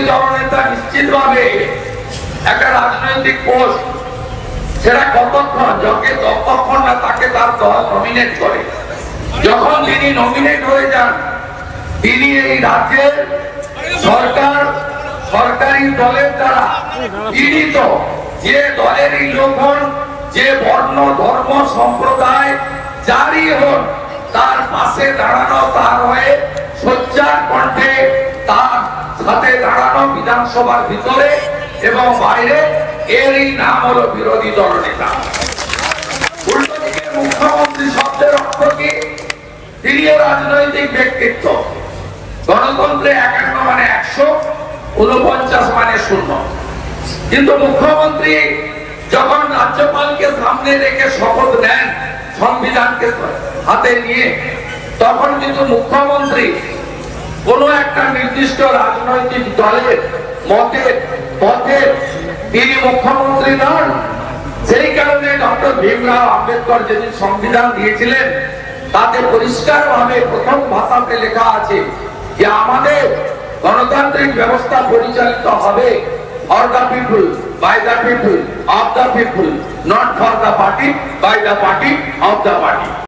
দলনেতা নিশ্চিতভাবে একটা রাজনৈতিক পোস্ট, সেটা কতক্ষণ যতক্ষণ না তাকে তার দল নমিনেট করে। যখন তিনি নমিনেট হয়ে যান, তিনি এই রাজ্যের সরকারি দলের দ্বারা পীড়িত যে দলেরই লোকজন, যে বর্ণ ধর্ম সম্প্রদায় যারই হন, তার পাশে দাঁড়ানো, তার হয়ে সোচ্চার কণ্ঠে তার সাথে দাঁড়ানো বিধানসভার ভিতরে এবং বাইরে, এরই নাম হলো বিরোধী দলনেতা। উল্টো দিকে মুখ্যমন্ত্রী শব্দের অর্থ কি? তিনিও রাজনৈতিক ব্যক্তিত্ব। গণতন্ত্রে 51 মানে 100, 49 মানে 0। কিন্তু মুখ্যমন্ত্রী যখন রাজ্যপালকে সামনে রেখে শপথ নেন সংবিধানকে হাতে নিয়ে, তখন কিন্তু মুখ্যমন্ত্রী কোন একটা নির্দিষ্ট রাজনৈতিক দলের পথে তিনি মুখ্যমন্ত্রী নন। সেই কারণে ডক্টর ভীমরাও আম্বেদকর যেদিন সংবিধান দিয়েছিলেন, তাতে পরিষ্কারভাবে প্রথম ভাষাতে লেখা আছে যে আমাদের গণতান্ত্রিক ব্যবস্থা পরিচালিত হবে for the people, by the people, of the people, not for the party, by the party, of the party.